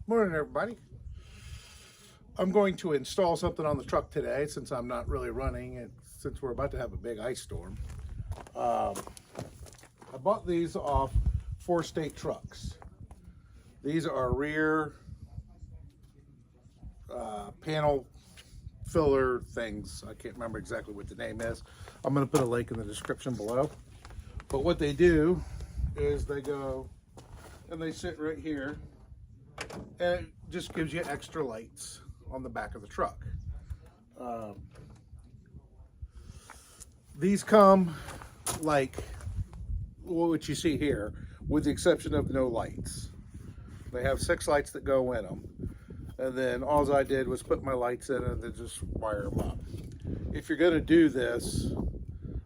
Morning, everybody. I'm going to install something on the truck today since I'm not really running and since we're about to have a big ice storm. I bought these off 4State trucks. These are rear panel filler things. I can't remember exactly what the name is. I'm going to put a link in the description below. But what they do is they go and they sit right here, and it just gives you extra lights on the back of the truck. These come like what you see here, with the exception of no lights. They have 6 lights that go in them, and then all I did was put my lights in and then just wire them up. If you're going to do this,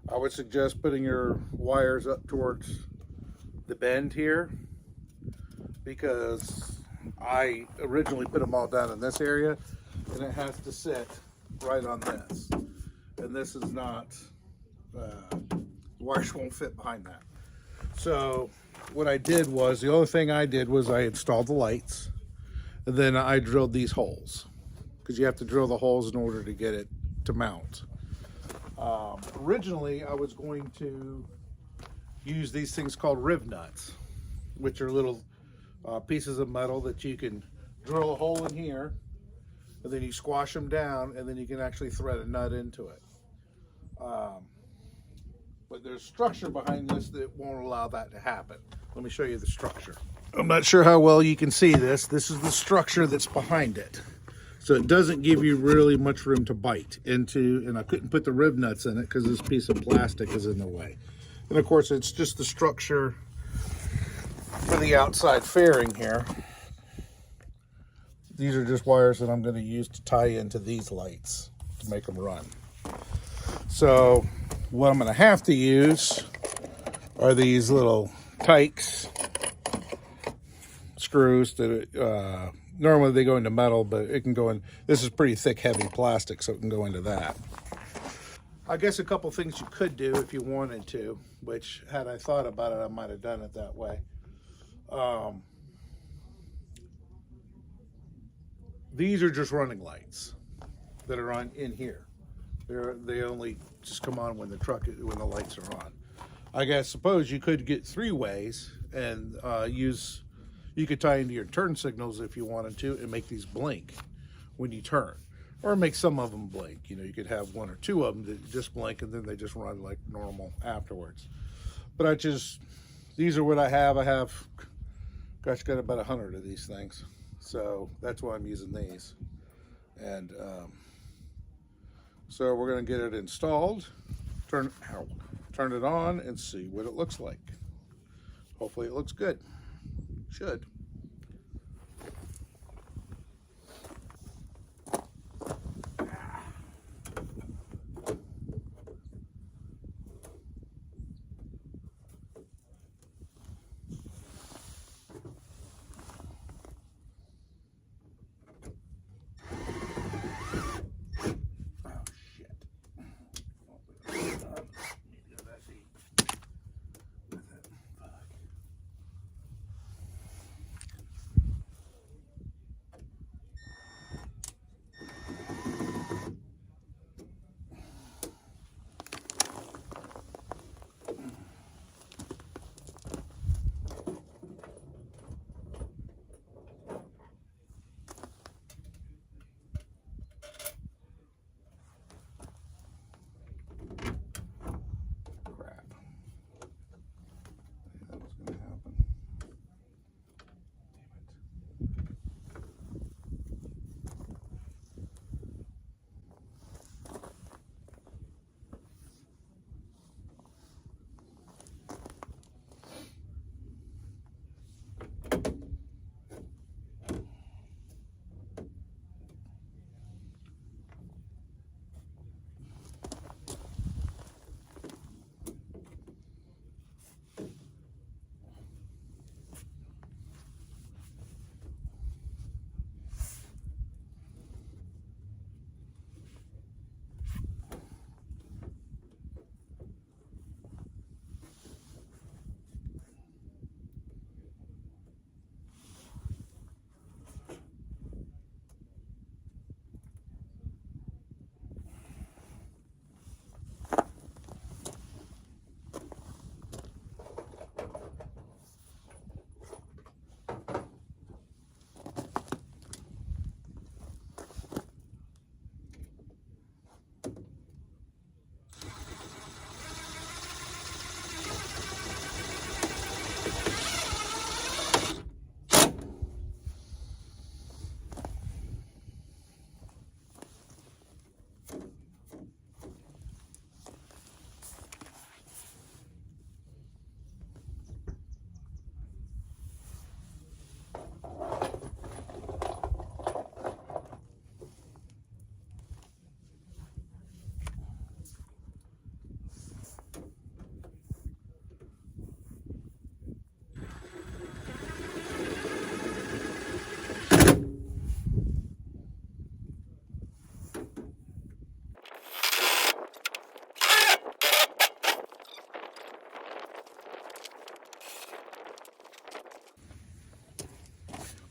I would suggest putting your wires up towards the bend here, because I originally put them all down in this area and it has to sit right on this, and this is not, the wires won't fit behind that. So what I did was, the only thing I did was I installed the lights, and then I drilled these holes, because you have to drill the holes in order to get it to mount. Originally I was going to use these things called riv nuts, which are little pieces of metal that you can drill a hole in here, and then you squash them down, and then you can actually thread a nut into it. But there's structure behind this that won't allow that to happen. Let me show you the structure. I'm not sure how well you can see this. This is the structure that's behind it. So it doesn't give you really much room to bite into, and I couldn't put the rib nuts in it because this piece of plastic is in the way. And of course it's just the structure for the outside fairing here. These are just wires that I'm going to use to tie into these lights to make them run. So what I'm going to have to use are these little Tikes screws that normally they go into metal, but it can go in, this is pretty thick, heavy plastic, so it can go into that. I guess a couple things you could do if you wanted to, which had I thought about it, I might have done it that way. These are just running lights that are on in here. They only just come on when when the lights are on. I suppose you could get 3 ways and you could tie into your turn signals if you wanted to and make these blink when you turn, or make some of them blink. You know, you could have 1 or 2 of them that just blink and then they just run like normal afterwards. But these are what I have. I have, gosh, got about 100 of these things. So that's why I'm using these. And so we're going to get it installed, turn it on, and see what it looks like. Hopefully it looks good. Should.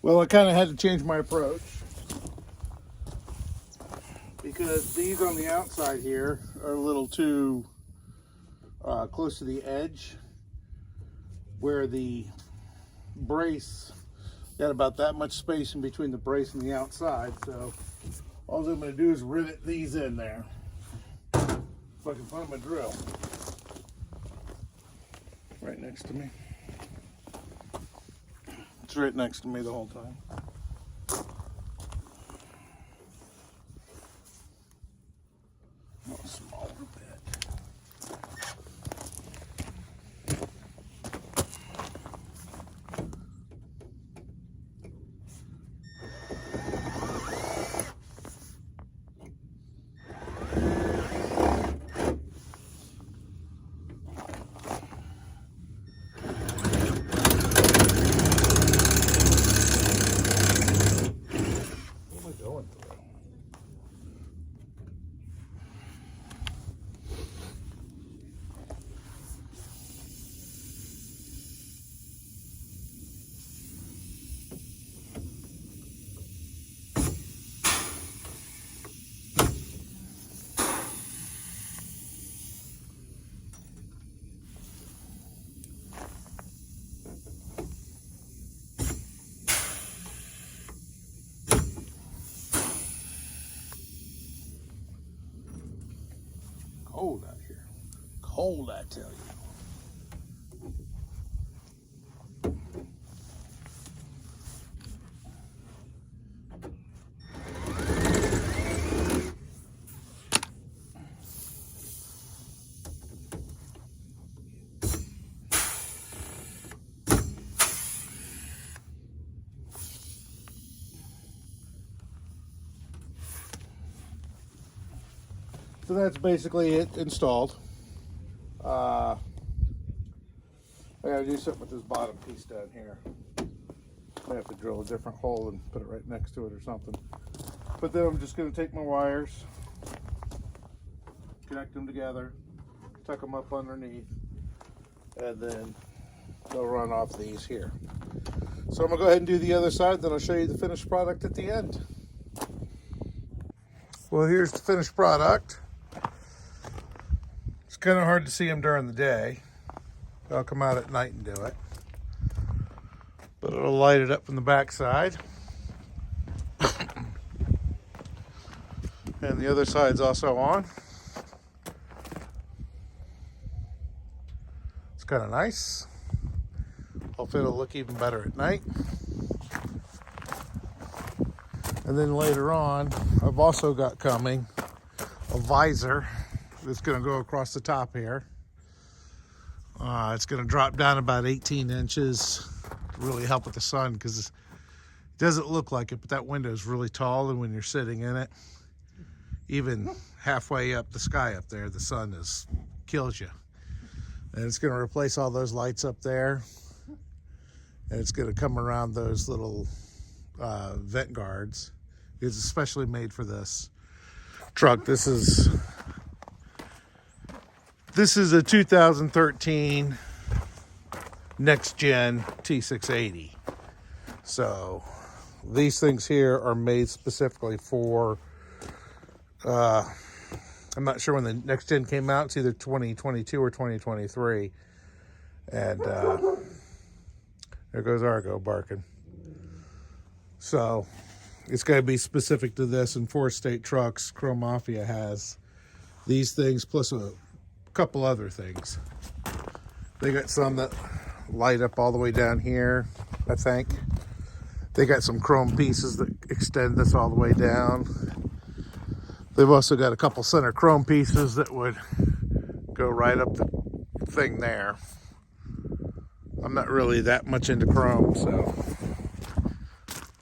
Well, I kind of had to change my approach because these on the outside here are a little too close to the edge, where the brace got about that much space in between the brace and the outside. So all I'm going to do is rivet these in there. If I can find my drill. Right next to me. It's right next to me the whole time. A smaller bit. Cold out here. Cold, I tell you. So that's basically it installed. I gotta do something with this bottom piece down here. I have to drill a different hole and put it right next to it or something. But then I'm just gonna take my wires, connect them together, tuck them up underneath, and then they'll run off these here. So I'm gonna go ahead and do the other side, then I'll show you the finished product at the end. Well, here's the finished product. It's kind of hard to see them during the day. I'll come out at night and do it. But it'll light it up from the back side. And the other side's also on. It's kind of nice. Hopefully it'll look even better at night. And then later on, I've also got coming a visor that's going to go across the top here. It's going to drop down about 18 inches to really help with the sun, because it doesn't look like it, but that window is really tall, and when you're sitting in it, even halfway up the sky up there, the sun kills you. And it's going to replace all those lights up there, and it's going to come around those little vent guards. It's especially made for this truck. This is a 2013 next gen T680. So these things here are made specifically for, I'm not sure when the next gen came out. It's either 2022 or 2023. And there goes Argo barking. So it's going to be specific to this, and 4State trucks, Chrome Mafia has these things plus a couple other things. They got some that light up all the way down here, I think. They got some chrome pieces that extend this all the way down. They've also got a couple center chrome pieces that would go right up the thing there. I'm not really that much into chrome, so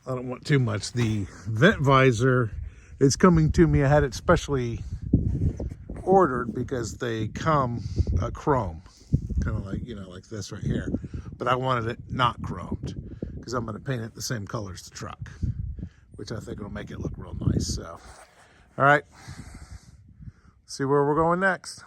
I don't want too much. The vent visor is coming to me. I had it specially ordered because they come chrome, kind of like, you know, like this right here. But I wanted it not chromed because I'm going to paint it the same color as the truck, which I think will make it look real nice. So, all right, see where we're going next.